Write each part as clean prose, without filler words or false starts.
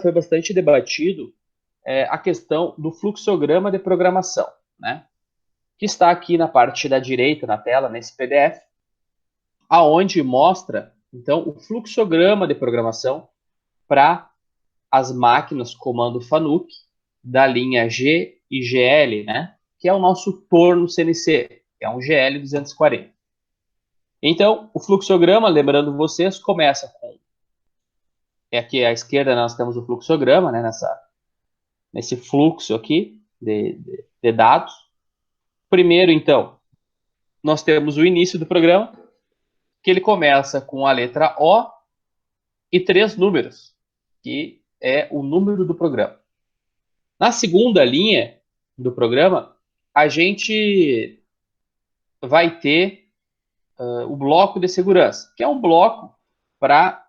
foi bastante debatido a questão do fluxograma de programação, né? Que está aqui na parte da direita na tela, nesse PDF, aonde mostra, então, o fluxograma de programação para as máquinas comando FANUC da linha G e GL, né? Que é o nosso torno CNC, que é um GL 240. Então, o fluxograma, lembrando vocês, começa com... Aqui à esquerda nós temos o fluxograma, né? Nesse fluxo aqui de dados. Primeiro, então, nós temos o início do programa, que ele começa com a letra O e 3 números, que é o número do programa. Na segunda linha do programa, a gente vai ter o bloco de segurança, que é um bloco para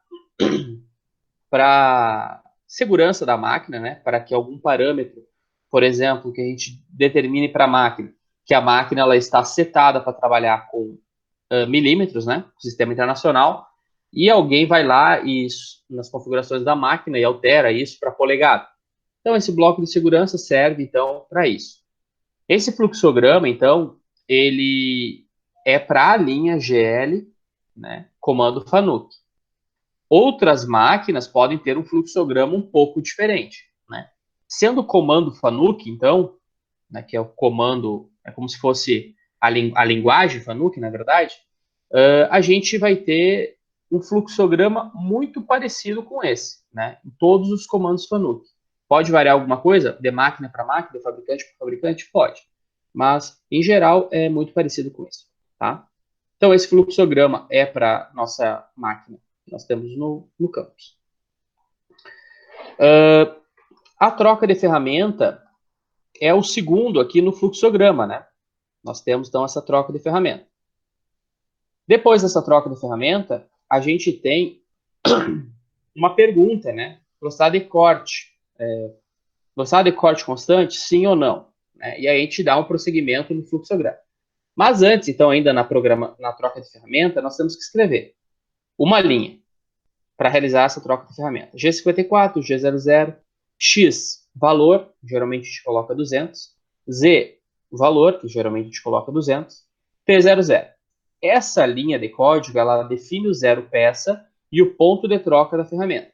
segurança da máquina, né? Para que algum parâmetro, por exemplo, que a gente determine para a máquina, que a máquina ela está setada para trabalhar com milímetros, né? Sistema internacional, e alguém vai lá e nas configurações da máquina e altera isso para polegada. Então, esse bloco de segurança serve, então, para isso. Esse fluxograma, então, ele é para a linha GL, né? Comando FANUC. Outras máquinas podem ter um fluxograma um pouco diferente, né? Sendo o comando FANUC, então, né, que é o comando, é como se fosse a linguagem FANUC, na verdade, a gente vai ter um fluxograma muito parecido com esse, né? Em todos os comandos FANUC. Pode variar alguma coisa? De máquina para máquina, de fabricante para fabricante? Pode. Mas, em geral, é muito parecido com isso, tá? Então, esse fluxograma é para nossa máquina que nós temos no campus. A troca de ferramenta é o segundo aqui no fluxograma, né? Nós temos, então, essa troca de ferramenta. Depois dessa troca de ferramenta, a gente tem uma pergunta, né? Velocidade de corte. Velocidade de corte constante, sim ou não? E aí a gente dá um prosseguimento no fluxograma. Mas antes, então, ainda na troca de ferramenta, nós temos que escrever uma linha para realizar essa troca de ferramenta. G54, G00, X, valor, geralmente a gente coloca 200, Z, valor, que geralmente a gente coloca 200, T00. Essa linha de código, ela define o zero peça e o ponto de troca da ferramenta.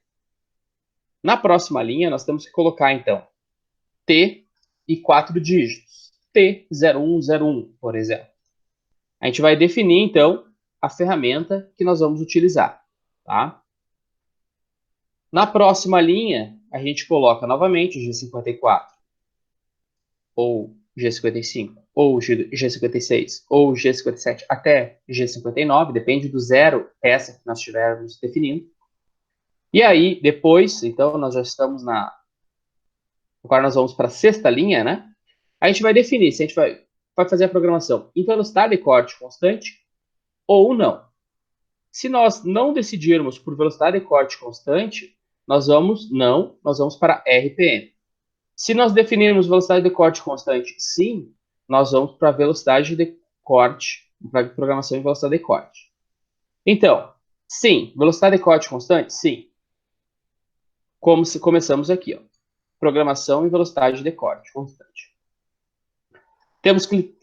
Na próxima linha, nós temos que colocar, então, T e 4 dígitos. T0101, por exemplo. A gente vai definir, então, a ferramenta que nós vamos utilizar, tá? Na próxima linha, a gente coloca novamente G54, ou G55, ou G56, ou G57, até G59, depende do zero peça que nós estivermos definindo. E aí, depois, então, nós já estamos agora nós vamos para a sexta linha, né? A gente vai definir se a gente vai fazer a programação em velocidade de corte constante ou não. Se nós não decidirmos por velocidade de corte constante, nós vamos para RPM. Se nós definirmos velocidade de corte constante, sim, nós vamos para velocidade de corte, para programação em velocidade de corte. Então, sim, velocidade de corte constante, sim. Como se começamos aqui, ó. Programação em velocidade de corte constante. Temos que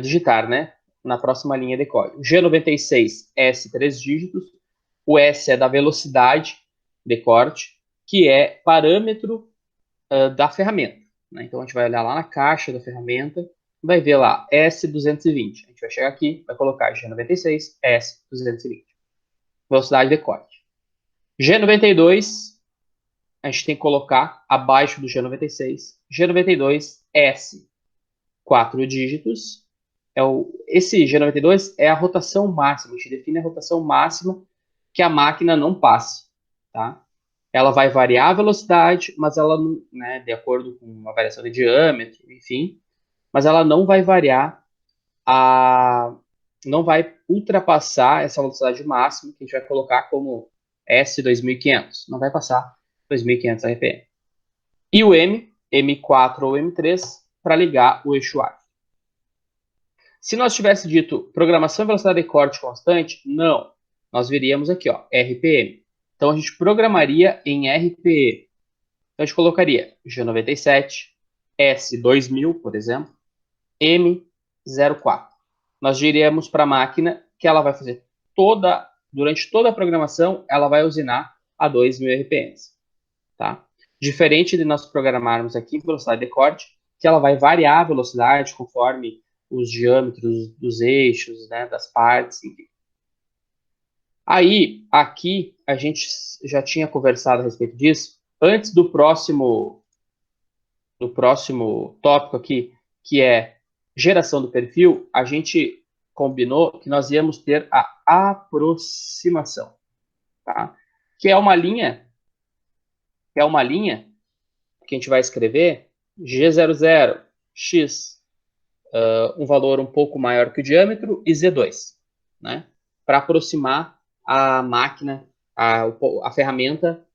digitar, né? Na próxima linha de código. G96, S, 3 dígitos. O S é da velocidade de corte, que é parâmetro da ferramenta, né? Então, a gente vai olhar lá na caixa da ferramenta, vai ver lá S220. A gente vai chegar aqui, vai colocar G96, S220. Velocidade de corte. G92, a gente tem que colocar abaixo do G96. G92, S, 4 dígitos. Esse G92 é a rotação máxima. A gente define a rotação máxima que a máquina não passe, tá? Ela vai variar a velocidade, mas ela não, né, de acordo com uma variação de diâmetro, enfim, mas ela não vai variar não vai ultrapassar essa velocidade máxima que a gente vai colocar como S2500. Não vai passar 2500 RPM. E o M, M4 ou M3, para ligar o eixo A. Se nós tivesse dito programação em velocidade de corte constante, não. Nós viríamos aqui, ó, RPM. Então, a gente programaria em RPE. Então, a gente colocaria G97, S2000, por exemplo, M04. Nós diríamos para a máquina que ela vai fazer durante toda a programação, ela vai usinar a 2000 RPMs. Tá? Diferente de nós programarmos aqui em velocidade de corte, que ela vai variar a velocidade conforme os diâmetros dos eixos, né, das partes, enfim. Aí, aqui, a gente já tinha conversado a respeito disso. Antes do próximo tópico aqui, que é geração do perfil, a gente combinou que nós íamos ter a aproximação, tá? Que é uma linha que a gente vai escrever G00, X, um valor um pouco maior que o diâmetro, e Z2, né? Para aproximar a máquina, a ferramenta,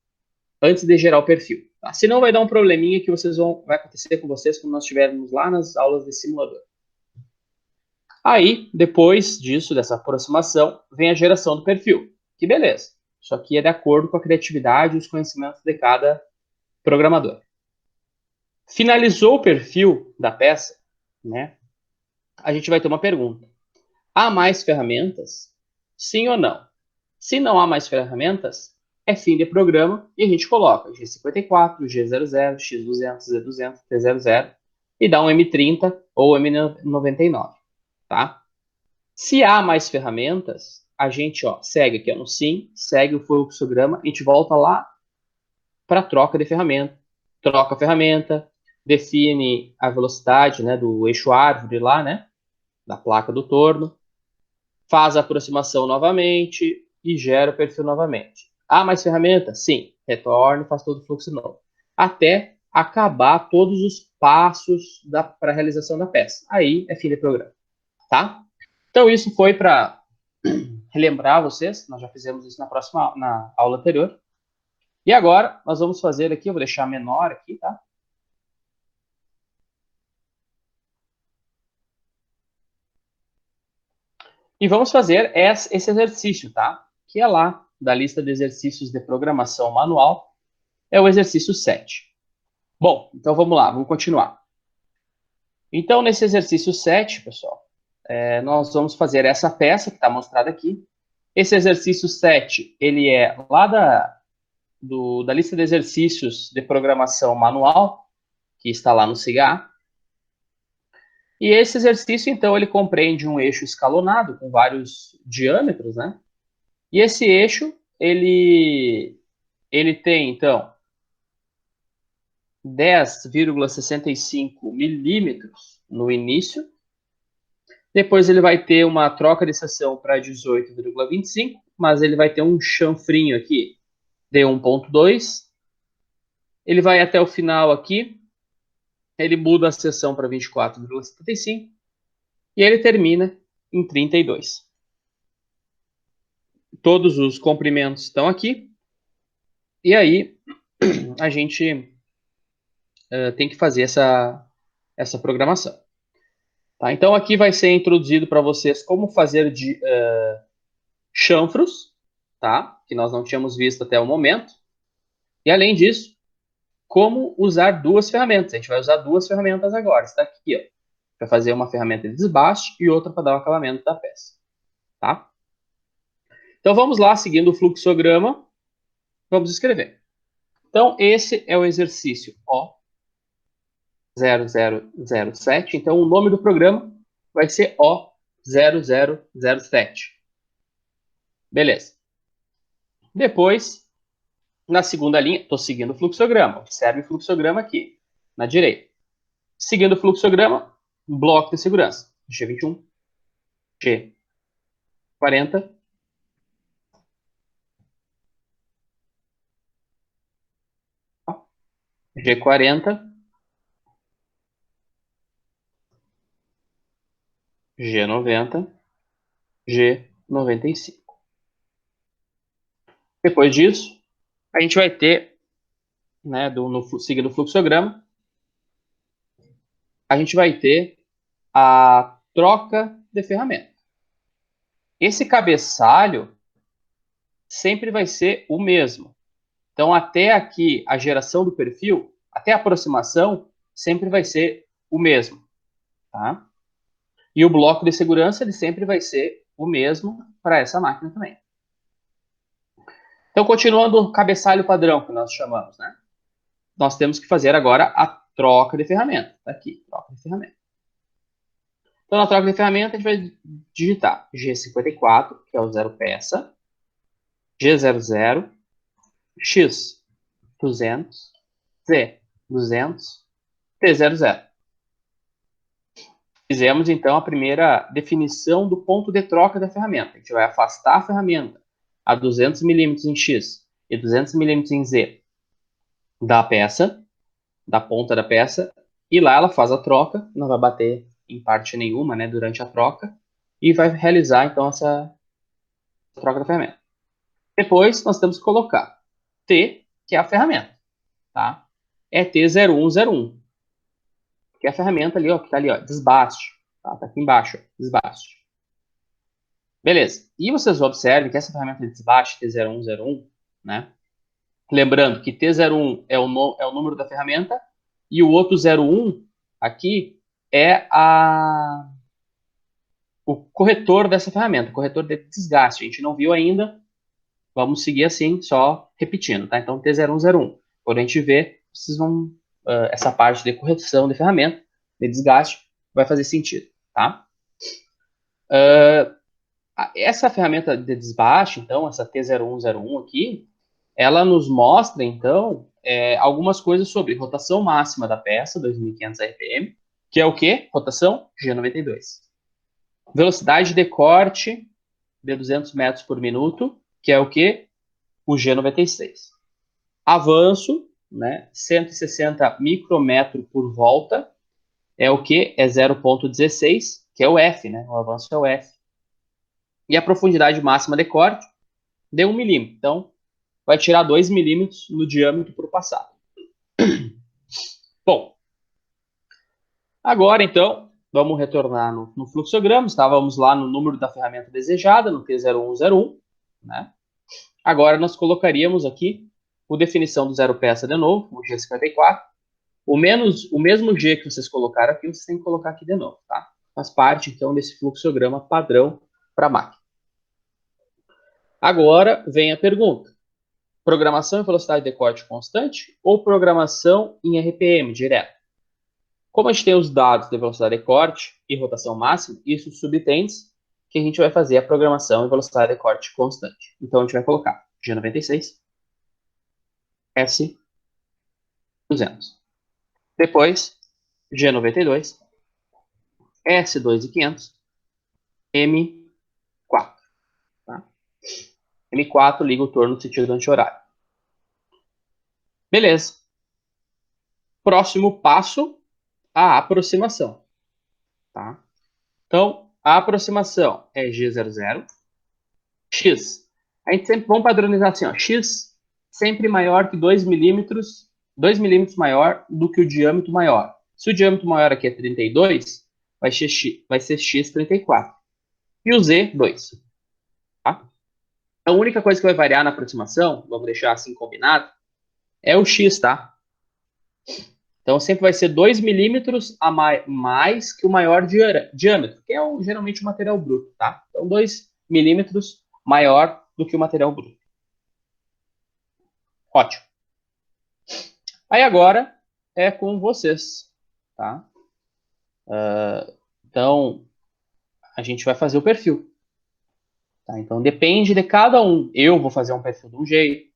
antes de gerar o perfil. Tá? Senão vai dar um probleminha que vai acontecer com vocês quando nós estivermos lá nas aulas de simulador. Aí, depois disso, dessa aproximação, vem a geração do perfil. Que beleza. Isso aqui é de acordo com a criatividade e os conhecimentos de cada programador. Finalizou o perfil da peça, né? A gente vai ter uma pergunta. Há mais ferramentas? Sim ou não? Se não há mais ferramentas, é fim de programa e a gente coloca G54, G00, X200, Z200, T00 e dá um M30 ou M99, tá? Se há mais ferramentas, a gente segue aqui no sim, segue o fluxograma, a gente volta lá para troca de ferramenta. Troca a ferramenta, define a velocidade, né, do eixo árvore lá, né, da placa do torno, faz a aproximação novamente e gera o perfil novamente. Há mais ferramentas? Sim. Retorna e faz todo o fluxo novo. Até acabar todos os passos para a realização da peça. Aí é fim de programa. Tá? Então, isso foi para relembrar vocês. Nós já fizemos isso na aula anterior. E agora, nós vamos fazer aqui, eu vou deixar menor aqui, tá? E vamos fazer esse exercício, tá? Que é lá da lista de exercícios de programação manual, é o exercício 7. Bom, então vamos lá, vamos continuar. Então, nesse exercício 7, pessoal, nós vamos fazer essa peça que está mostrada aqui. Esse exercício 7, ele é lá da lista de exercícios de programação manual, que está lá no SIGA. E esse exercício, então, ele compreende um eixo escalonado com vários diâmetros, né? E esse eixo, ele tem, então, 10,65 milímetros no início. Depois ele vai ter uma troca de seção para 18,25, mas ele vai ter um chanfrinho aqui de 1,2. Ele vai até o final aqui, ele muda a seção para 24,75 e ele termina em 32. Todos os comprimentos estão aqui. E aí a gente tem que fazer essa programação. Tá? Então aqui vai ser introduzido para vocês como fazer chanfros, tá? Que nós não tínhamos visto até o momento. E além disso, como usar duas ferramentas. A gente vai usar duas ferramentas agora. Está aqui, ó, para fazer uma ferramenta de desbaste e outra para dar o acabamento da peça. Tá? Então vamos lá, seguindo o fluxograma, vamos escrever. Então esse é o exercício O0007. Então o nome do programa vai ser O0007. Beleza. Depois, na segunda linha, estou seguindo o fluxograma. Observe o fluxograma aqui, na direita. Seguindo o fluxograma, bloco de segurança. G21, G40, G40, G90, G95. Depois disso, a gente vai ter, né, seguindo o fluxograma, a gente vai ter a troca de ferramenta. Esse cabeçalho sempre vai ser o mesmo. Então, até aqui, a geração do perfil, até a aproximação, sempre vai ser o mesmo, tá? E o bloco de segurança, ele sempre vai ser o mesmo para essa máquina também. Então, continuando o cabeçalho padrão que nós chamamos, né? Nós temos que fazer agora a troca de ferramenta. Tá aqui, troca de ferramenta. Então, na troca de ferramenta, a gente vai digitar G54, que é o 0 peça, G00, X200, Z200, T00. Fizemos, então, a primeira definição do ponto de troca da ferramenta. A gente vai afastar a ferramenta a 200 milímetros em X e 200 milímetros em Z da peça, da ponta da peça, e lá ela faz a troca, não vai bater em parte nenhuma, né, durante a troca, e vai realizar, então, essa troca da ferramenta. Depois, nós temos que colocar T, que é a ferramenta, tá? É T0101, que é a ferramenta ali, ó, que tá ali, ó, desbaste, tá? Tá aqui embaixo, ó, desbaste. Beleza. E vocês observem que essa ferramenta de desbaste, T0101, né? Lembrando que T01 é o número da ferramenta e o outro 01 aqui é o corretor dessa ferramenta, o corretor de desgaste. A gente não viu ainda, vamos seguir assim, só repetindo, tá? Então, T0101. Quando a gente vê, vocês vão, essa parte de correção de ferramenta, de desgaste, vai fazer sentido, tá? Essa ferramenta de desbaste, então, essa T0101 aqui, ela nos mostra, então, algumas coisas sobre rotação máxima da peça, 2.500 RPM, que é o quê? Rotação G92. Velocidade de corte de 200 metros por minuto, que é o quê? O G96. Avanço, né? 160 micrometro por volta, é o quê? É 0,16, que é o F, né? O avanço é o F. E a profundidade máxima de corte de 1 milímetro. Então, vai tirar 2 milímetros no diâmetro por passado. Bom, agora, então, vamos retornar no fluxograma. Estávamos lá no número da ferramenta desejada, no T0101, né? Agora, nós colocaríamos aqui o definição do zero peça de novo, o G54. O mesmo G que vocês colocaram aqui, vocês têm que colocar aqui de novo, tá? Faz parte, então, desse fluxograma padrão para a máquina. Agora, vem a pergunta. Programação em velocidade de corte constante ou programação em RPM direto? Como a gente tem os dados de velocidade de corte e rotação máxima, isso subtende que a gente vai fazer a programação em velocidade de corte constante. Então, a gente vai colocar G96, S200. Depois, G92, S2500, M4. Tá? M4 liga o torno no sentido anti-horário. Beleza. Próximo passo, a aproximação. Tá? Então, a aproximação é G00, X. A gente sempre vamos padronizar assim, ó, X sempre maior que 2 milímetros, 2 milímetros maior do que o diâmetro maior. Se o diâmetro maior aqui é 32, vai ser X 34. E o Z, 2. Tá? A única coisa que vai variar na aproximação, vamos deixar assim combinado, é o X, tá? Então, sempre vai ser 2 milímetros a mais que o maior diâmetro, que é geralmente o material bruto, tá? Então, 2 milímetros maior do que o material bruto. Ótimo. Aí agora é com vocês, tá? Então, a gente vai fazer o perfil. Tá? Então, depende de cada um. Eu vou fazer um perfil de um jeito,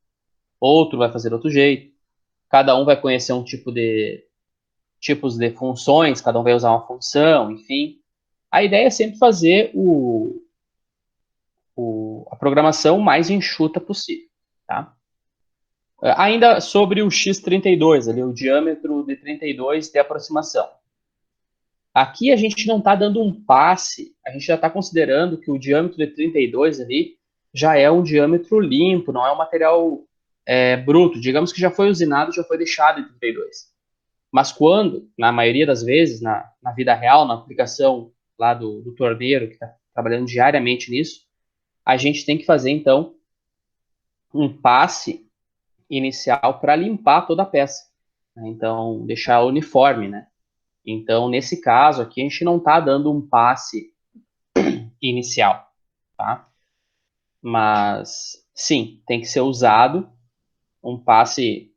outro vai fazer de outro jeito. Cada um vai conhecer tipos de funções, cada um vai usar uma função, enfim. A ideia é sempre fazer a programação mais enxuta possível, tá? Ainda sobre o X32, ali, o diâmetro de 32 de aproximação. Aqui a gente não está dando um passe, a gente já está considerando que o diâmetro de 32 ali já é um diâmetro limpo, não é um material bruto. Digamos que já foi usinado, já foi deixado em 32. Mas quando, na maioria das vezes, na vida real, na aplicação lá do torneiro, que está trabalhando diariamente nisso, a gente tem que fazer, então, um passe inicial para limpar toda a peça, né? Então, deixar uniforme, né? Então, nesse caso aqui, a gente não está dando um passe inicial, tá? Mas, sim, tem que ser usado um passe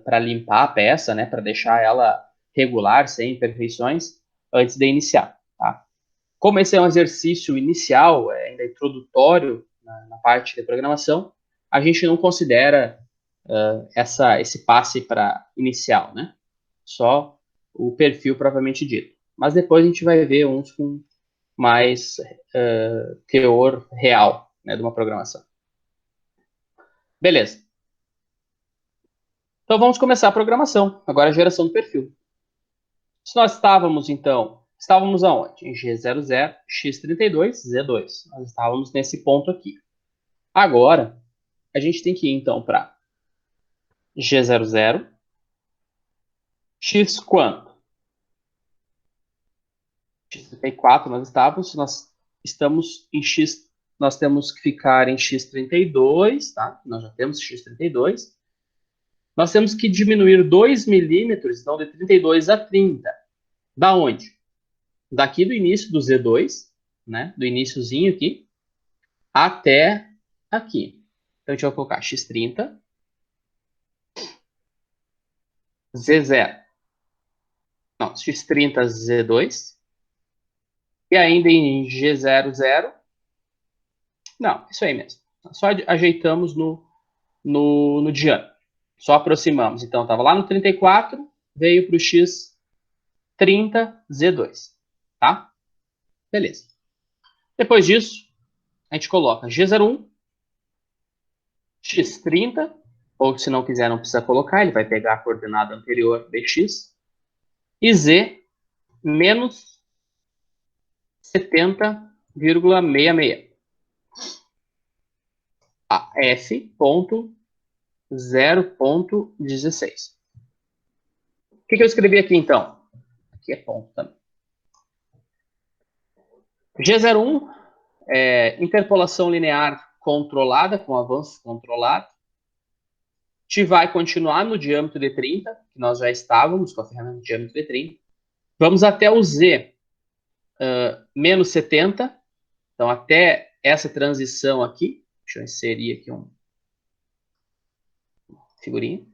para limpar a peça, né? Para deixar ela regular, sem imperfeições, antes de iniciar, tá? Como esse é um exercício inicial, ainda introdutório na parte de programação, a gente não considera esse passe para inicial, né? Só o perfil propriamente dito. Mas depois a gente vai ver uns com mais teor real, né, de uma programação. Beleza. Então vamos começar a programação. Agora a geração do perfil. Se nós estávamos, então, estávamos aonde? Em G00, X32, Z2. Nós estávamos nesse ponto aqui. Agora, a gente tem que ir, então, para G00, X quanto? X34 nós estávamos, nós estamos em X, nós temos que ficar em X32, tá? Nós já temos X32. Nós temos que diminuir 2 milímetros, então de 32 a 30. Da onde? Daqui do início do Z2, né? Do iniciozinho aqui, até aqui. Então, a gente vai colocar X30, Z0. Não, X30, Z2. E ainda em G00. Não, isso aí mesmo. Só ajeitamos no diâmetro. Só aproximamos. Então, estava lá no 34, veio para o X30, Z2. Tá? Beleza. Depois disso, a gente coloca G01, X30, ou se não quiser, não precisa colocar, ele vai pegar a coordenada anterior de X, e Z menos 70,66. A F.0.16. O que eu escrevi aqui, então? Aqui é ponto também. G01 é interpolação linear controlada, com avanço controlado. A gente vai continuar no diâmetro de 30, que nós já estávamos com a ferramenta de diâmetro de 30. Vamos até o Z menos 70. Então, até essa transição aqui. Deixa eu inserir aqui um figurinha.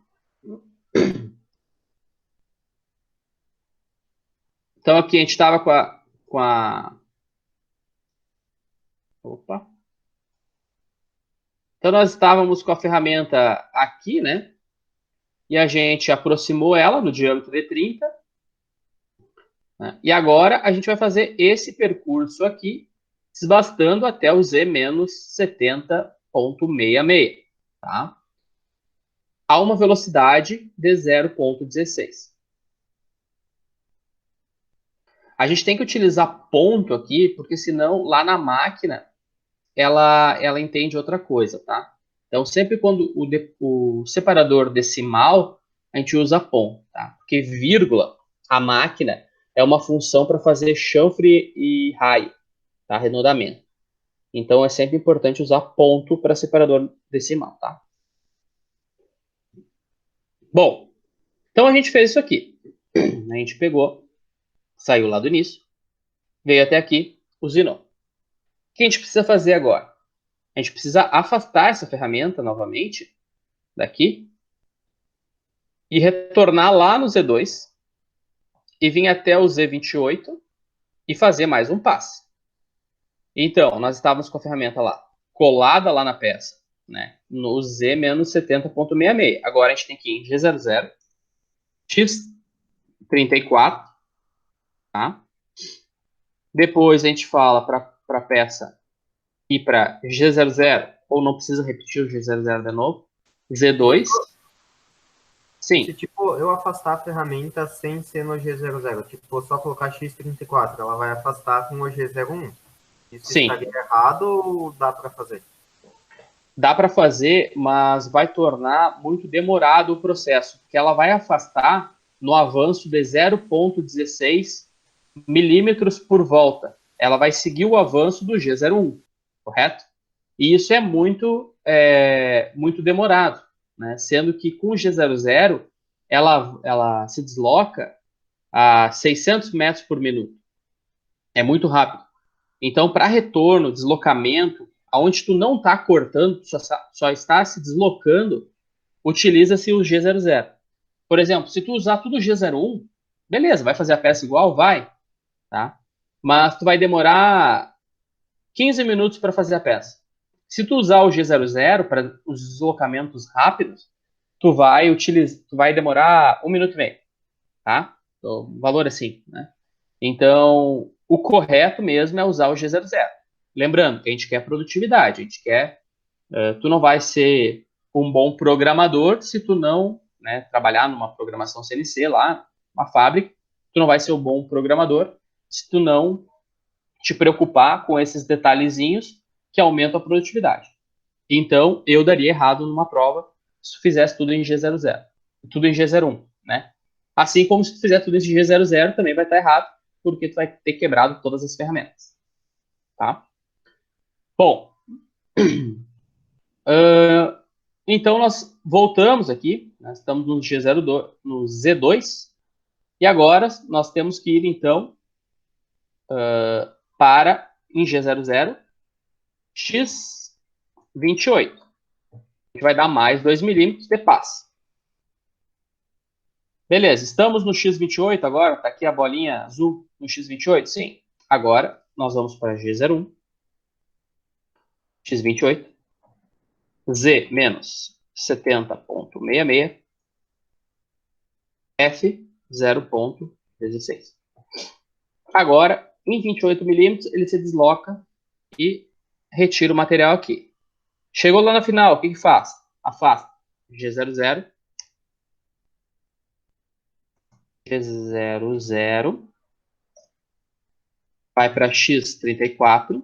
Então, aqui a gente estava com a... Opa! Então, nós estávamos com a ferramenta aqui, né? E a gente aproximou ela no diâmetro de 30. Né? E agora a gente vai fazer esse percurso aqui, desbastando até o Z menos 70,66. Tá? A uma velocidade de 0,16. A gente tem que utilizar ponto aqui, porque senão lá na máquina ela entende outra coisa, tá? Então, sempre quando o separador decimal, a gente usa ponto, tá? Porque vírgula, a máquina, é uma função para fazer chanfre e raio, tá? Arredondamento. Então, é sempre importante usar ponto para separador decimal, tá? Bom, então a gente fez isso aqui. A gente pegou, saiu lá do início, veio até aqui, usinou. O que a gente precisa fazer agora? A gente precisa afastar essa ferramenta novamente daqui e retornar lá no Z2 e vir até o Z28 e fazer mais um passe. Então, nós estávamos com a ferramenta lá, colada lá na peça, né, no Z menos 70,66. Agora a gente tem que ir em G00, X34, tá? Depois a gente fala para a peça ir para G00, ou não precisa repetir o G00 de novo, Z2. Sim. Se, tipo, eu afastar a ferramenta sem ser no G00, tipo, só colocar X34, ela vai afastar com o G01. Isso Sim. estaria errado ou dá para fazer? Dá para fazer, mas vai tornar muito demorado o processo, porque ela vai afastar no avanço de 0,16 milímetros por volta. Ela vai seguir o avanço do G01, correto? E isso é muito demorado. né? Sendo que com o G00, ela se desloca a 600 metros por minuto. É muito rápido. Então, para retorno, deslocamento, aonde tu não está cortando, só está se deslocando, utiliza-se o G00. Por exemplo, se tu usar tudo G01, beleza, vai fazer a peça igual? Vai, tá? Mas tu vai demorar 15 minutos para fazer a peça. Se tu usar o G00 para os deslocamentos rápidos, tu vai demorar 1 minuto e meio, tá? Então, valor assim, né? Então, o correto mesmo é usar o G00. Lembrando que a gente quer produtividade, a gente quer... tu não vai ser um bom programador se tu não, né, trabalhar numa programação CNC lá, uma fábrica, tu não vai ser um bom programador se tu não te preocupar com esses detalhezinhos que aumentam a produtividade. Então, eu daria errado numa prova se tu fizesse tudo em G00, tudo em G01, né? Assim como se tu fizer tudo em G00, também vai estar errado, porque tu vai ter quebrado todas as ferramentas, tá? Bom, então nós voltamos aqui, nós estamos no G02, no Z2, e agora nós temos que ir, então, para, em G00, X28. A gente vai dar mais 2 milímetros de passe. Beleza, estamos no X28 agora, está aqui a bolinha azul no X28? Sim. Agora, nós vamos para G01, X28, Z menos 70,66, F 0,16. Agora, em 28 milímetros, ele se desloca e retira o material aqui. Chegou lá na final, o que faz? Afasta G00, G00, vai para X34.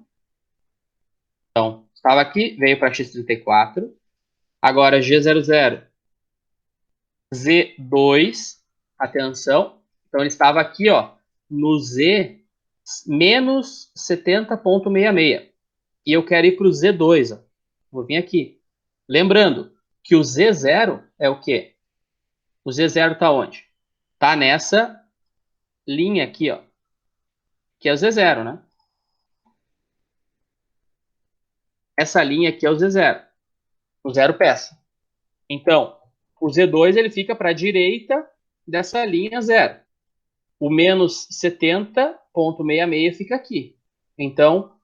Então, estava aqui, veio para X34. Agora, G00, Z2, atenção. Então, ele estava aqui, ó, no Z menos 70,66. E eu quero ir para o Z2, ó. Vou vir aqui. Lembrando que o Z0 é o quê? O Z0 está onde? Está nessa linha aqui, ó, que é o Z0, né? Essa linha aqui é o Z0, o zero peça. Então, o Z2 ele fica para a direita dessa linha zero. O menos 70,66 fica aqui. Então,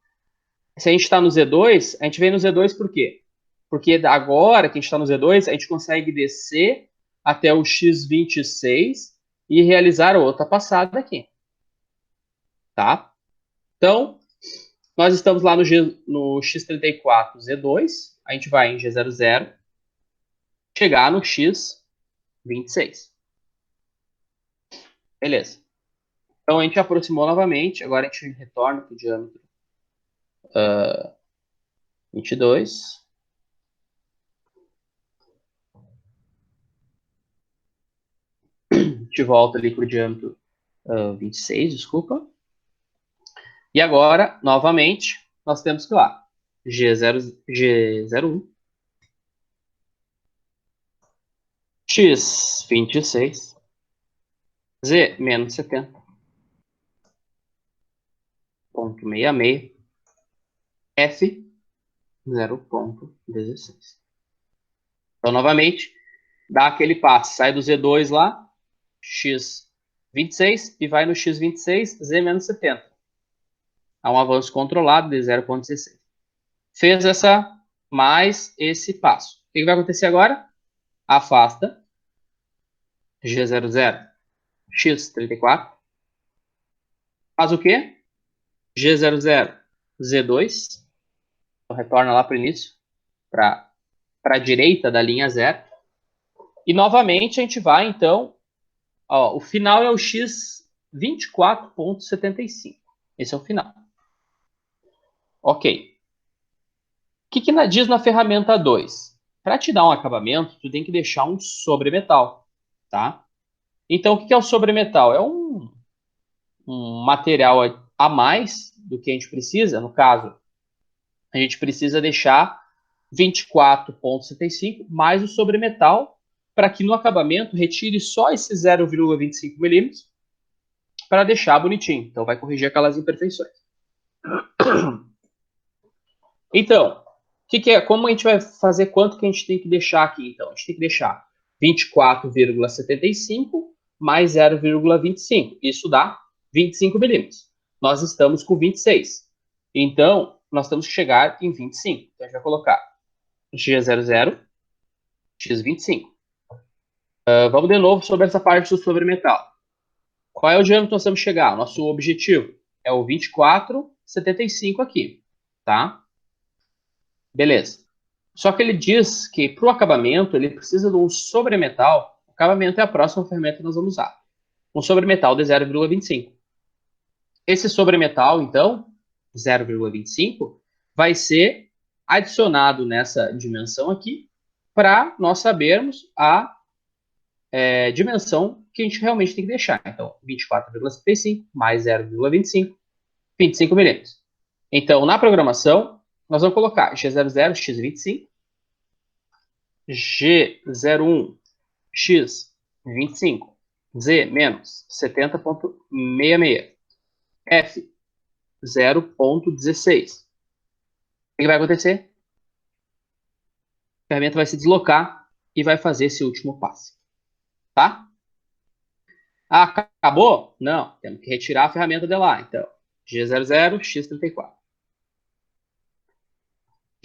se a gente está no Z2, a gente vem no Z2 por quê? Porque agora que a gente está no Z2, a gente consegue descer até o X26 e realizar outra passada aqui. Tá? Então, nós estamos lá no X34 Z2, a gente vai em G00, chegar no X26. Beleza. Então, a gente aproximou novamente, agora a gente retorna para o diâmetro 22. A gente volta ali para o diâmetro 26, desculpa. E agora, novamente, nós temos que ir lá. G01, X26, Z menos 70,66, F 0,16. Então, novamente, dá aquele passo. Sai do Z2 lá, X26, e vai no X26, Z menos 70. Há um avanço controlado de 0,16. Fez mais esse passo. O que vai acontecer agora? Afasta G00, X34. Faz o quê? G00, Z2. Então, retorna lá para o início, para a direita da linha zero. E novamente a gente vai, então, ó, o final é o X24,75. Esse é o final. Ok. O que diz na ferramenta 2? Para te dar um acabamento, tu tem que deixar um sobremetal, tá? Então, o que é o sobremetal? É um material a mais do que a gente precisa. No caso, a gente precisa deixar 24,75 mais o sobremetal, para que no acabamento retire só esse 0,25 milímetros para deixar bonitinho. Então, vai corrigir aquelas imperfeições. Então, como a gente vai fazer, quanto que a gente tem que deixar aqui? Então, a gente tem que deixar 24,75 mais 0,25. Isso dá 25 milímetros. Nós estamos com 26. Então, nós temos que chegar em 25. Então, a gente vai colocar G00, X25. Vamos de novo sobre essa parte do sobremetal. Qual é o diâmetro que nós temos que chegar? Nosso objetivo é o 24,75 aqui, tá? Beleza. Só que ele diz que para o acabamento ele precisa de um sobremetal. O acabamento é a próxima ferramenta que nós vamos usar. Um sobremetal de 0,25. Esse sobremetal, então, 0,25, vai ser adicionado nessa dimensão aqui para nós sabermos a dimensão que a gente realmente tem que deixar. Então, 24,75 mais 0,25, 25 milímetros. Então, na programação, nós vamos colocar G00, X25, G01, X25, Z menos 70,66, F 0,16. O que vai acontecer? A ferramenta vai se deslocar e vai fazer esse último passe. Tá? Ah, acabou? Não, temos que retirar a ferramenta de lá. Então, G00, X34.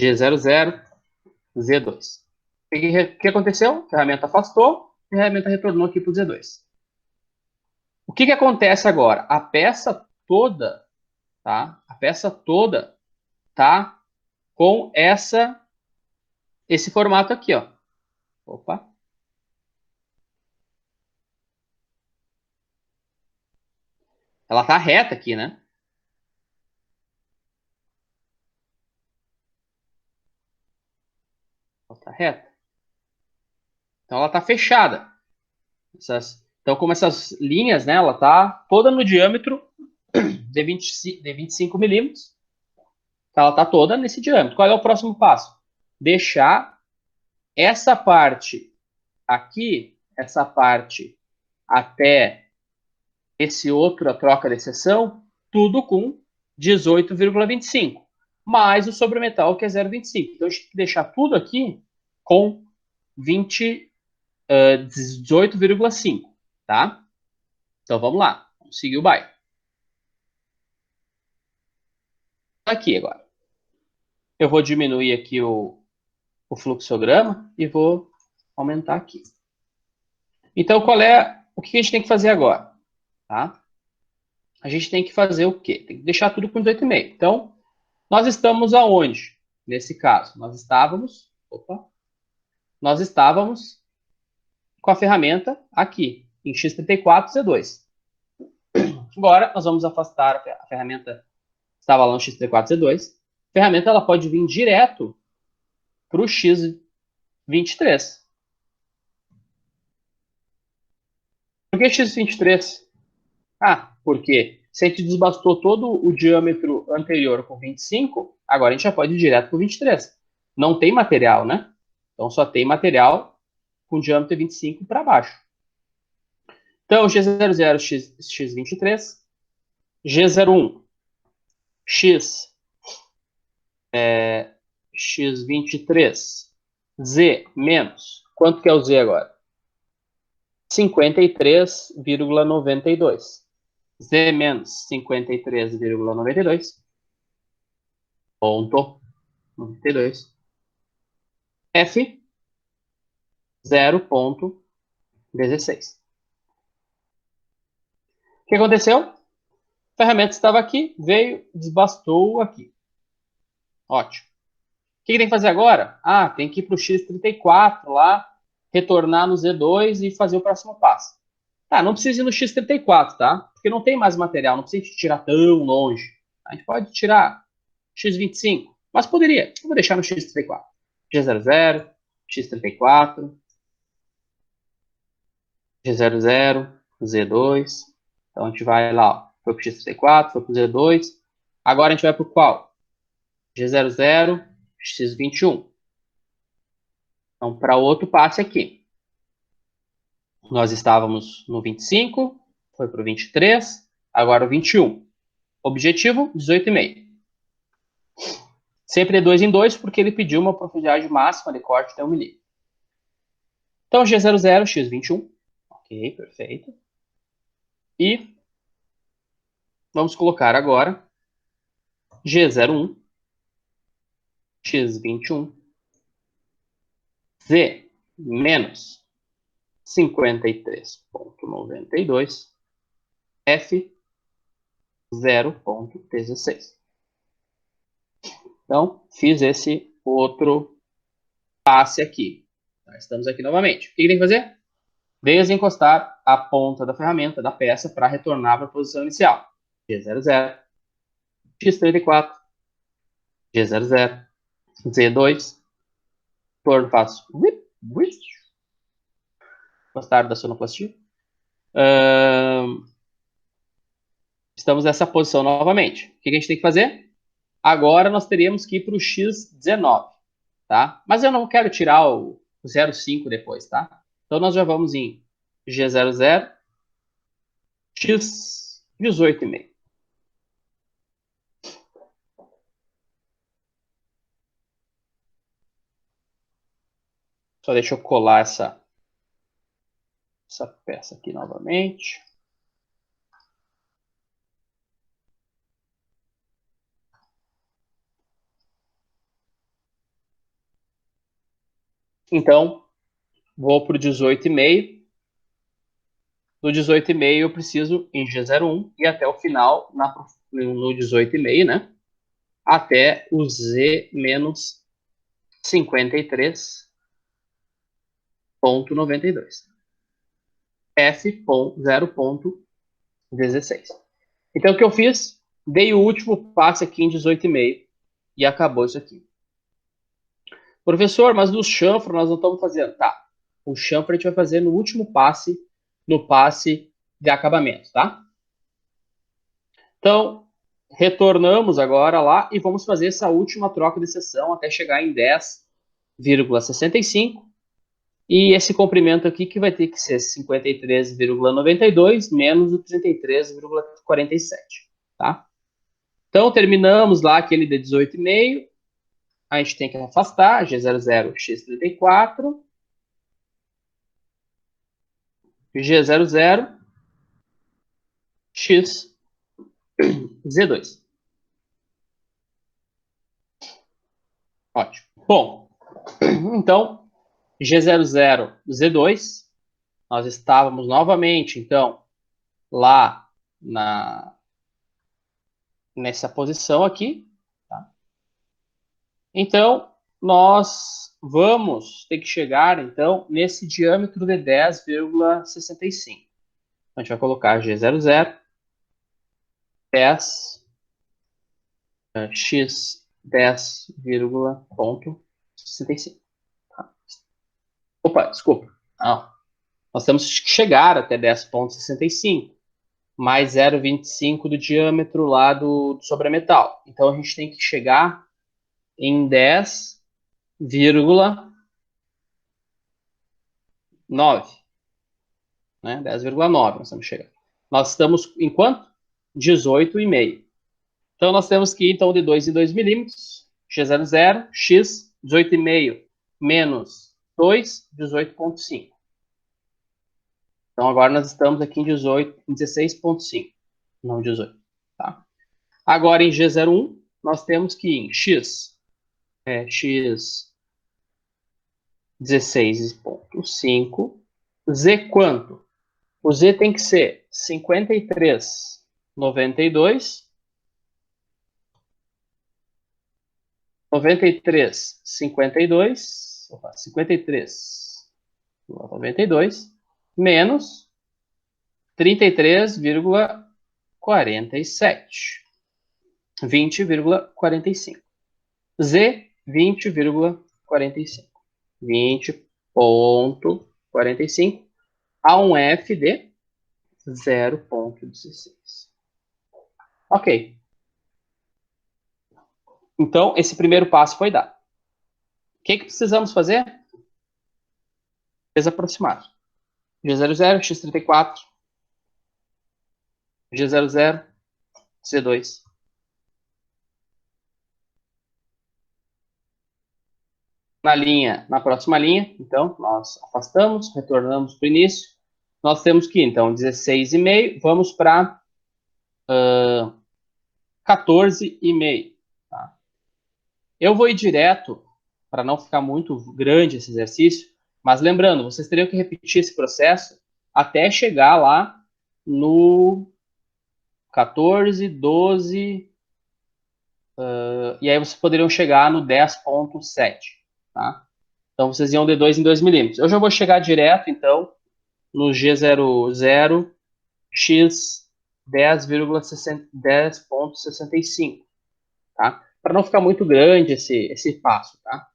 G00, Z2. O que aconteceu? A ferramenta afastou, a ferramenta retornou aqui para o Z2. O que acontece agora? A peça toda, tá? A peça toda tá com esse formato aqui, ó. Opa. Ela tá reta aqui, né? Ela tá reta. Então ela tá fechada. Então, como essas linhas, né? Ela tá toda no diâmetro de 25 milímetros. Ela tá toda nesse diâmetro. Qual é o próximo passo? Deixar essa parte aqui, essa parte até esse outro, a troca de seção, tudo com 18,25, mais o sobremetal, que é 0,25. Então, a gente tem que deixar tudo aqui com 18,5, tá? Então, vamos lá. Vamos seguir o baile. Aqui agora. Eu vou diminuir aqui o fluxograma e vou aumentar aqui. Então, o que a gente tem que fazer agora? Tá? A gente tem que fazer o quê? Tem que deixar tudo com 18,5. Então, nós estamos aonde? Nesse caso, nós estávamos com a ferramenta aqui, em X34 Z2. Agora, nós vamos afastar a ferramenta que estava lá no X34 Z2. A ferramenta ela pode vir direto para o X23. Por que X23? Porque se a gente desbastou todo o diâmetro anterior com 25, agora a gente já pode ir direto para o 23. Não tem material, né? Então só tem material com diâmetro 25 para baixo. Então, G00, X23, G01, X23, Z menos. Quanto que é o Z agora? 53,92. Z menos 53,92. Ponto 92. F 0,16. O que aconteceu? A ferramenta estava aqui, veio, desbastou aqui. Ótimo. O que tem que fazer agora? Tem que ir para o X34 lá, retornar no Z2 e fazer o próximo passo. Não precisa ir no X34, tá? Porque não tem mais material, não precisa tirar tão longe. A gente pode tirar X25, mas poderia. Eu vou deixar no X34. G00, X34, G00, Z2. Então a gente vai lá, ó, foi para o X34, foi para o Z2. Agora a gente vai para o qual? G00, X21. Então, para outro passe aqui. Nós estávamos no 25, foi para o 23, agora o 21. Objetivo, 18,5. Sempre de 2 em 2, porque ele pediu uma profundidade máxima de corte até 1 milímetro. Então, G00, X21. Ok, perfeito. E vamos colocar agora G01, X21, Z menos 53,92, F 0,16. Então, fiz esse outro passe aqui. Estamos aqui novamente. O que tem que fazer? Desencostar a ponta da ferramenta, da peça, para retornar para a posição inicial. G00, X34, G00, Z2. Torno, faço. Gostaram da sonoplastia? Estamos nessa posição novamente. O que a gente tem que fazer? Agora nós teríamos que ir para o X19, tá? Mas eu não quero tirar o 0,5 depois, tá? Então nós já vamos em G00, X18,5. Só deixa eu colar essa peça aqui novamente. Então, vou para o 18,5. No 18,5 eu preciso em G01 e até o final no 18,5, né? Até o Z menos 53,92. F 0,16. Então, o que eu fiz? Dei o último passe aqui em 18,5 e acabou isso aqui. Professor, mas no chanfro nós não estamos fazendo. Tá. O chanfro a gente vai fazer no último passe, no passe de acabamento, tá? Então, retornamos agora lá e vamos fazer essa última troca de seção até chegar em 10,65. E esse comprimento aqui que vai ter que ser 53,92 menos o 33,47, tá? Então, terminamos lá aquele de 18,5. A gente tem que afastar G00, X34, G00, X, Z2. Ótimo. Bom, então, G00, Z2, nós estávamos novamente, então, lá nessa posição aqui, tá? Então, nós vamos ter que chegar, então, nesse diâmetro de 10,65. A gente vai colocar G00, 10, X 10,65. Tá? Opa, desculpa. Não. Nós temos que chegar até 10,65, mais 0,25 do diâmetro lá do sobremetal. Então, a gente tem que chegar em 10,9. Né? 10,9 nós estamos chegando. Nós estamos em quanto? 18,5. Então, nós temos que ir então, de 2 em 2 milímetros. G00, X, 18,5 menos 2, 18,5. Então, agora nós estamos aqui em 16,5, não 18. Tá? Agora, em G01, nós temos que ir em X, X 16,5. Z quanto? O Z tem que ser 53,92. 93,52. Opa, 53,92 menos 33,47. 20,45. Z, 20,45. 20,45 a um F de 0,16. Ok. Então, esse primeiro passo foi dado. O que precisamos fazer? desaproximado. G00, X34, G00, C2. Na próxima linha, então, nós afastamos, retornamos para o início. Nós temos que, então, 16,5, vamos para 14,5. Tá? Eu vou ir direto, para não ficar muito grande esse exercício, mas lembrando, vocês teriam que repetir esse processo até chegar lá no 14, 12, e aí vocês poderiam chegar no 10,7. Tá? Então, vocês iam de 2 em 2 milímetros. Eu já vou chegar direto, então, no G00, X 10,65. Tá? Para não ficar muito grande esse passo. Tá?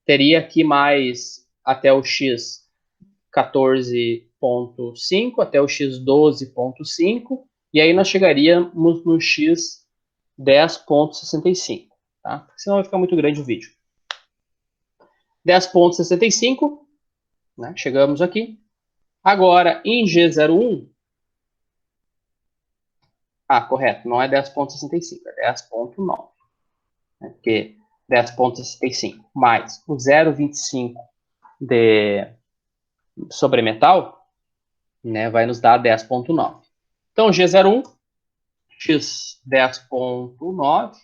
Teria aqui mais até o X 14,5, até o X 12,5, e aí nós chegaríamos no X 10,65. Tá? Senão vai ficar muito grande o vídeo. 10,65, né? Chegamos aqui. Agora, em G01, correto, não é 10,65, é 10,9. Né? Porque 10,65 mais o 0,25 de sobremetal, né, vai nos dar 10,9. Então, G01, X 10,9,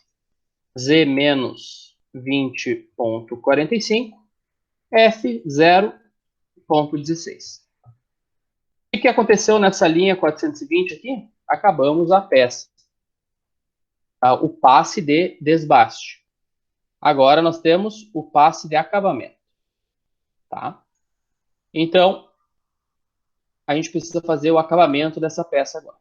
Z menos 20,45, F 0,16. O que aconteceu nessa linha 420 aqui? Acabamos a peça. O passe de desbaste. Agora nós temos o passe de acabamento. Tá? Então, a gente precisa fazer o acabamento dessa peça agora.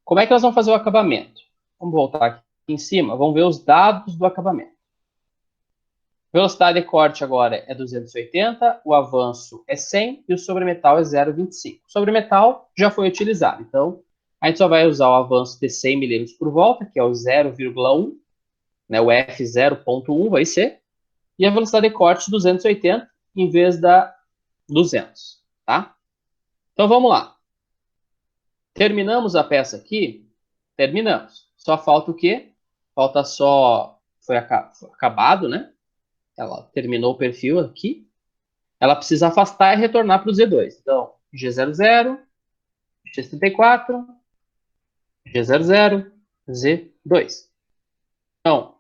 Como é que nós vamos fazer o acabamento? Vamos voltar aqui em cima, vamos ver os dados do acabamento. Velocidade de corte agora é 280, o avanço é 100 e o sobremetal é 0,25. O sobremetal já foi utilizado, então a gente só vai usar o avanço de 100 milímetros por volta, que é o 0,1, né, o F 0,1 vai ser, e a velocidade de corte 280 em vez da 200, tá? Então vamos lá. Terminamos a peça aqui? Terminamos. Só falta o quê? Falta só, foi acabado, né? Ela terminou o perfil aqui. Ela precisa afastar e retornar para o Z2. Então, G00, X34, G00, Z2. Então,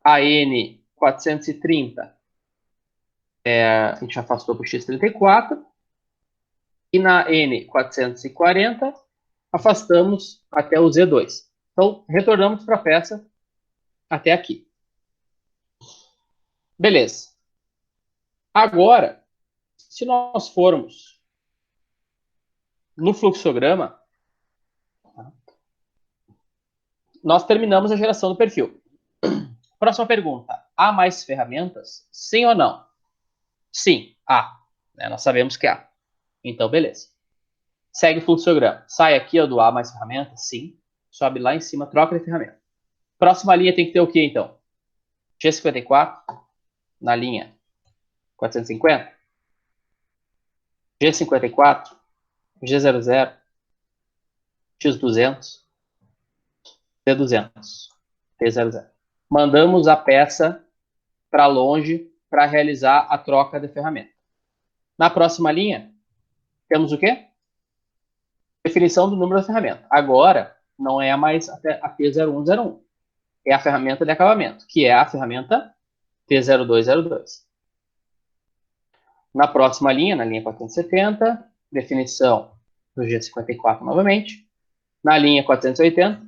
a N430, a gente afastou para o X34. E na N440, afastamos até o Z2. Então, retornamos para a peça até aqui. Beleza. Agora, se nós formos no fluxograma, nós terminamos a geração do perfil. Próxima pergunta. Há mais ferramentas? Sim ou não? Sim, há. Nós sabemos que há. Então, beleza. Segue o fluxograma. Sai aqui do há mais ferramentas? Sim. Sobe lá em cima, troca de ferramenta. Próxima linha tem que ter o quê, então? G54 na linha 450. G54, G00, X200, T200, T00. Mandamos a peça para longe para realizar a troca de ferramenta. Na próxima linha, temos o quê? Definição do número da ferramenta. Agora, não é mais a T0101. É a ferramenta de acabamento, que é a ferramenta T0202. Na próxima linha, na linha 470, definição do G54 novamente. Na linha 480,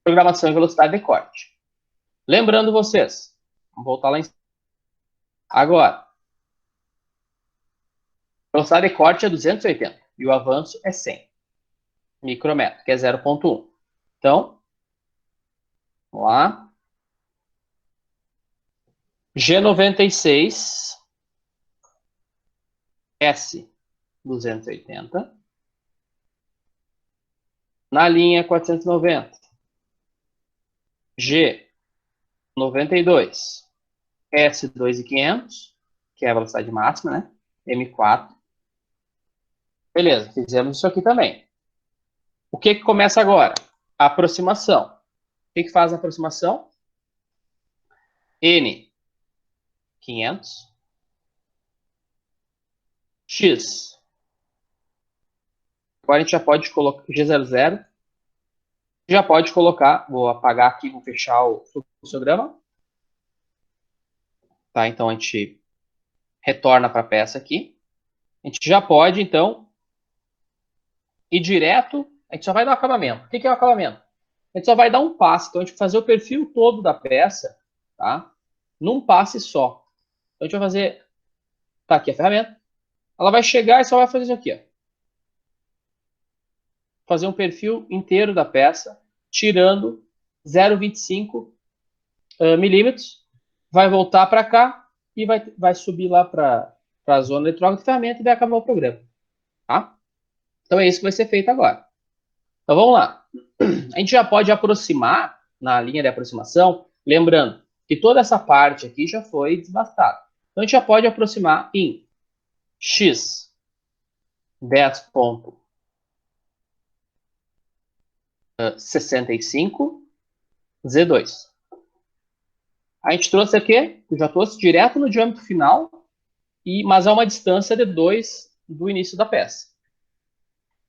programação e velocidade de corte. Lembrando vocês, vamos voltar lá em cima. Agora, velocidade de corte é 280 e o avanço é 100 micrometro, que é 0,1. Então, vamos lá. G96, S280. Na linha 490, G92, S2500, que é a velocidade máxima, né? M4. Beleza, fizemos isso aqui também. O que começa agora? A aproximação. O que faz a aproximação? N 500 X. Agora a gente já pode colocar G00. Já pode colocar, vou apagar aqui, vou fechar o fluxograma. Tá, então a gente retorna para a peça aqui. A gente já pode, então, ir direto. A gente só vai dar o acabamento. O que é o acabamento? A gente só vai dar um passe. Então a gente vai fazer o perfil todo da peça, tá? Num passe só. Então a gente vai fazer. Tá aqui a ferramenta. Ela vai chegar e só vai fazer isso aqui, ó. Fazer um perfil inteiro da peça, tirando 0,25 milímetros. Vai voltar para cá e vai subir lá para a zona eletrônica de ferramenta e vai acabar o programa. Tá? Então é isso que vai ser feito agora. Então vamos lá. A gente já pode aproximar na linha de aproximação, lembrando que toda essa parte aqui já foi desbastada. Então a gente já pode aproximar em x 10.65 Z2. A gente trouxe aqui, eu já trouxe direto no diâmetro final, mas a uma distância de 2 do início da peça.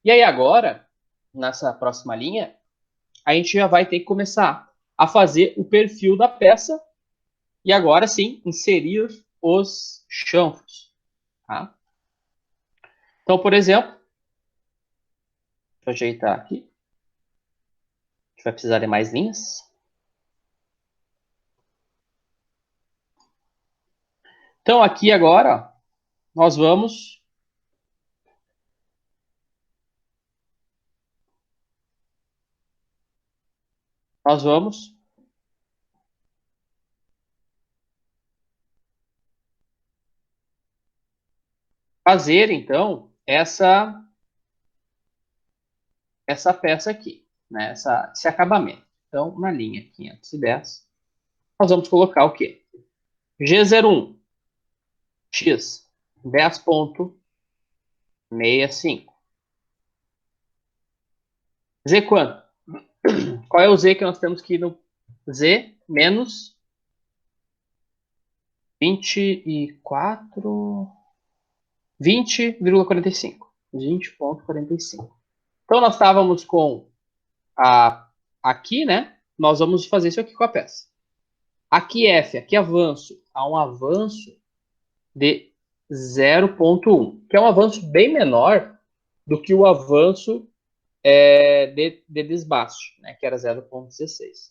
E aí agora, nessa próxima linha, a gente já vai ter que começar a fazer o perfil da peça e agora sim inserir os chanfros. Tá? Então, por exemplo, deixa eu ajeitar aqui. A gente vai precisar de mais linhas. Então, aqui agora, nós vamos fazer, então, essa peça aqui, né? Esse acabamento. Então, na linha 510, nós vamos colocar o quê? G01, X, 10.65. Z quanto? Qual é o Z que nós temos que ir no Z menos 24... 20,45. 20,45. Então, nós estávamos com aqui, né? Nós vamos fazer isso aqui com a peça. Aqui F, aqui avanço. Há um avanço de 0,1, que é um avanço bem menor do que o avanço de desbaste, né? Que era 0,16.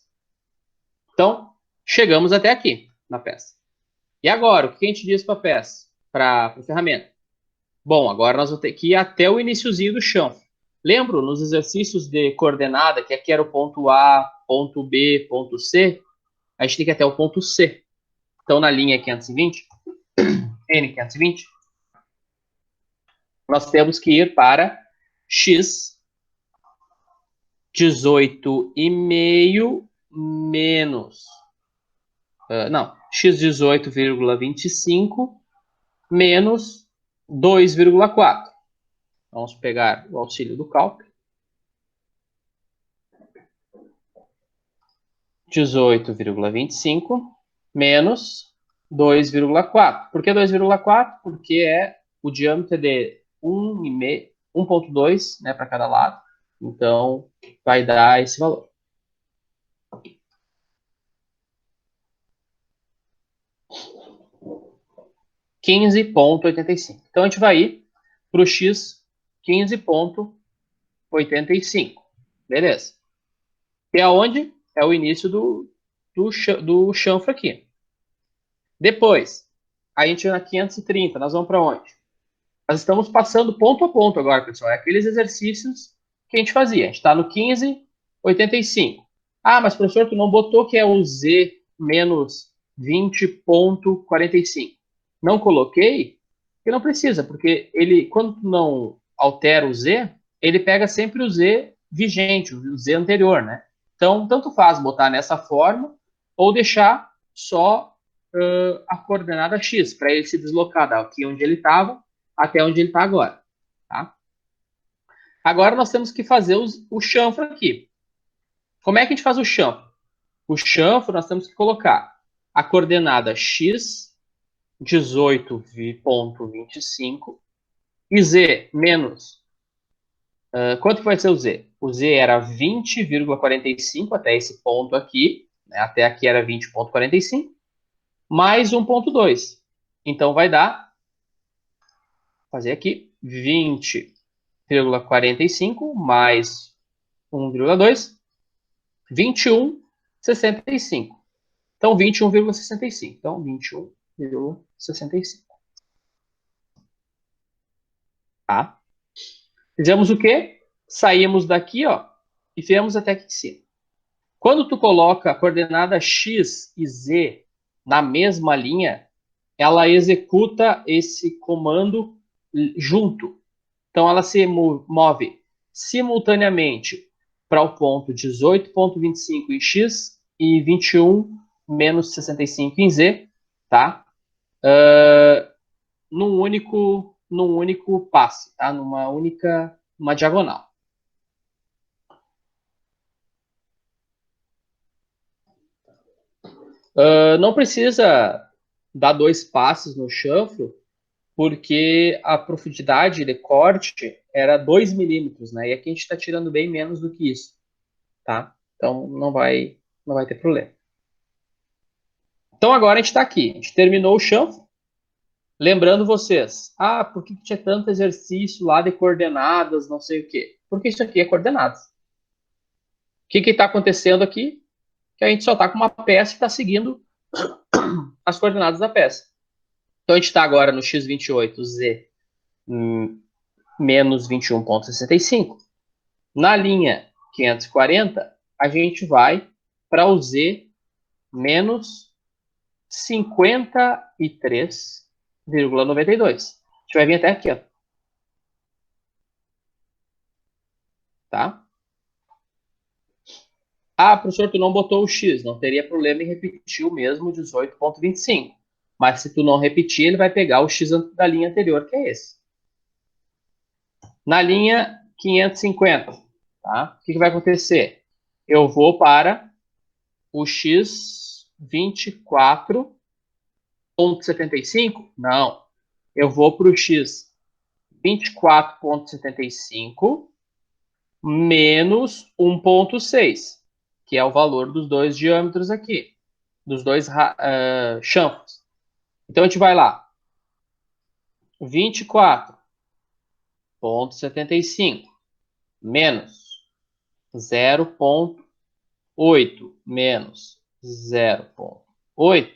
Então, chegamos até aqui na peça. E agora, o que a gente diz para a peça? Para a ferramenta? Bom, agora nós vamos ter que ir até o iniciozinho do chão. Lembro nos exercícios de coordenada, que aqui era o ponto A, ponto B, ponto C, a gente tem que ir até o ponto C. Então, na linha 520, N520, nós temos que ir para X 18,5 menos... X 18,25 menos 2,4. Vamos pegar o auxílio do cálculo. 18,25 menos 2,4. Por que 2,4? Porque é o diâmetro de 1,2, né, para cada lado. Então, vai dar esse valor. $15,85. Então, a gente vai ir para o X 15,85. Beleza. Que é onde? É o início do chanfro aqui. Depois, a gente na 530, nós vamos para onde? Nós estamos passando ponto a ponto agora, pessoal. É aqueles exercícios que a gente fazia. A gente está no 15,85. Ah, mas professor, tu não botou que é o Z menos 20,45. Não coloquei, porque não precisa, porque ele, quando tu não altera o Z, ele pega sempre o Z vigente, o Z anterior, né? Então, tanto faz botar nessa forma ou deixar só a coordenada x, para ele se deslocar daqui onde ele estava até onde ele está agora. Tá? Agora nós temos que fazer o chanfro aqui. Como é que a gente faz o chanfro? O chanfro nós temos que colocar a coordenada x, 18,25, e z menos... quanto que vai ser o z? O z era 20,45 até esse ponto aqui, né? Até aqui era 20,45, mais 1,2. Então vai dar, fazer aqui, 20,45 mais 1,2, 21,65. Então, 21,65. Então, 21,65. Tá? Fizemos o quê? Saímos daqui, ó, e viemos até aqui em cima. Quando tu coloca a coordenada x e z na mesma linha, ela executa esse comando junto. Então, ela se move simultaneamente para o ponto 18,25 em x e 21 menos 65 em z, tá? Num único passe, tá? Uma diagonal. Não precisa dar 2 passes no chanfro, porque a profundidade de corte era 2 milímetros, né? E aqui a gente está tirando bem menos do que isso, tá? Então não vai ter problema. Então agora a gente está aqui, a gente terminou o chanfro. Lembrando vocês, por que tinha tanto exercício lá de coordenadas, não sei o quê? Porque isso aqui é coordenadas. O que está acontecendo aqui? Que a gente só está com uma peça que está seguindo as coordenadas da peça. Então a gente está agora no x28, z menos 21,65. Na linha 540, a gente vai para o z menos 53,92. A gente vai vir até aqui, ó. Tá? Professor, tu não botou o x. Não teria problema em repetir o mesmo 18,25. Mas se tu não repetir, ele vai pegar o x da linha anterior, que é esse. Na linha 550, tá? O que vai acontecer? Eu vou para o x 24,75? Não. Eu vou para o x 24,75 menos 1,6, que é o valor dos dois diâmetros aqui, dos dois chanfros. Então, a gente vai lá. 24,75 menos 0,8 menos 0,8,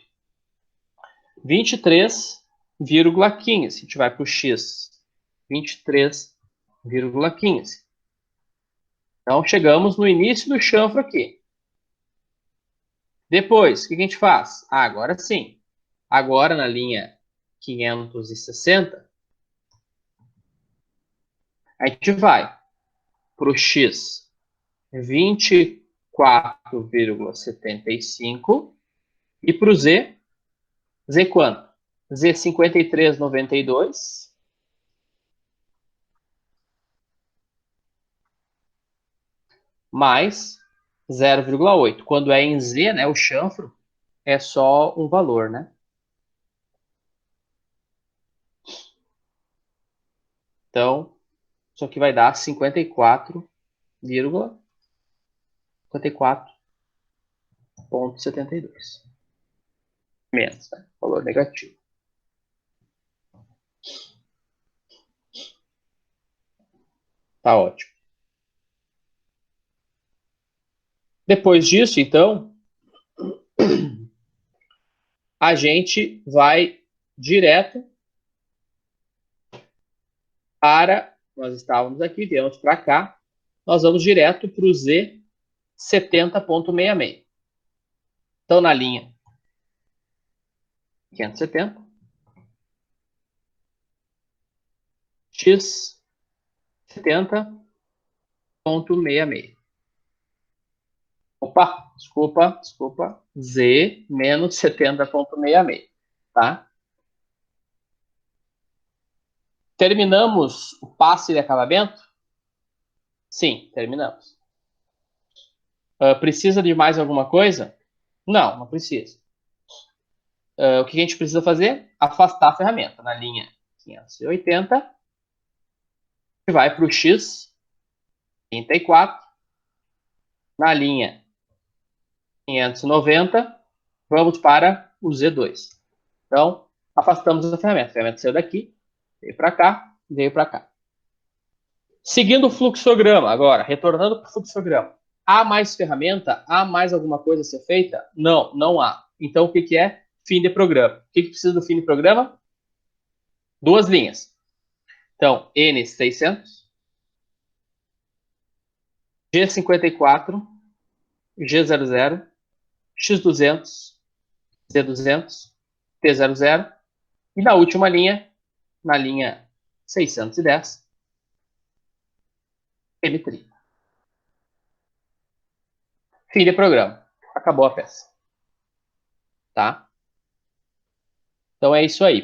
23,15. A gente vai para o x, 23,15. Então, chegamos no início do chanfro aqui. Depois, o que a gente faz? Agora sim. Agora, na linha 560, a gente vai para o x 24,75 e para o z quanto? Z 53,92 mais 0,8. Quando é em z, né, o chanfro, é só um valor, né? Então, isso aqui vai dar 54,72. Menos, né? Valor negativo. Tá ótimo. Depois disso, então, a gente vai direto para... Nós estávamos aqui, viemos para cá. Nós vamos direto para o Z 70,66. Então, na linha 570, x 70,66. Opa, desculpa. Z menos 70,66, tá? Terminamos o passe de acabamento? Sim, terminamos. Precisa de mais alguma coisa? Não, não precisa. O que a gente precisa fazer? Afastar a ferramenta. Na linha 580, vai para o X 34. Na linha 590, vamos para o Z2. Então, afastamos a ferramenta. A ferramenta saiu daqui, veio para cá, veio para cá. Seguindo o fluxograma, agora, retornando para o fluxograma. Há mais ferramenta? Há mais alguma coisa a ser feita? Não, não há. Então, o que é fim de programa? O que precisa do fim de programa? Duas linhas. Então, N600, G54, G00, X200, Z200, T00, e na última linha, na linha 610, M30. Fim de programa. Acabou a peça. Tá? Então é isso aí.